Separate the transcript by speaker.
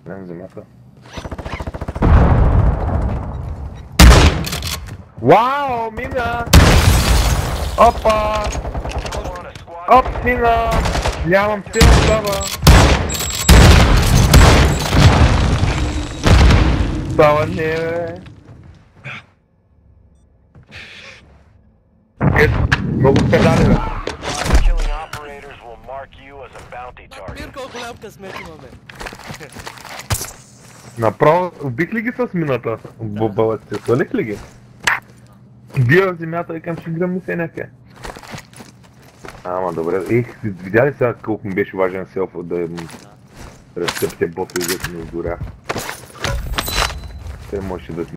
Speaker 1: Не на земята. Вау, мина! Опа! Оп, мина! Нямам сил, става! Става не, бе! Много педали, бе!
Speaker 2: Мир колко голям късмет имаме.
Speaker 1: Направо, убих ли ги с мината? Бобалъците, свалих ли ги? Бия в земята и към ще гръмни се някъде. Ама добре, видя ли сега колко ми беше важен селфа да разцепте бота и да ми изгоря? Те можеше да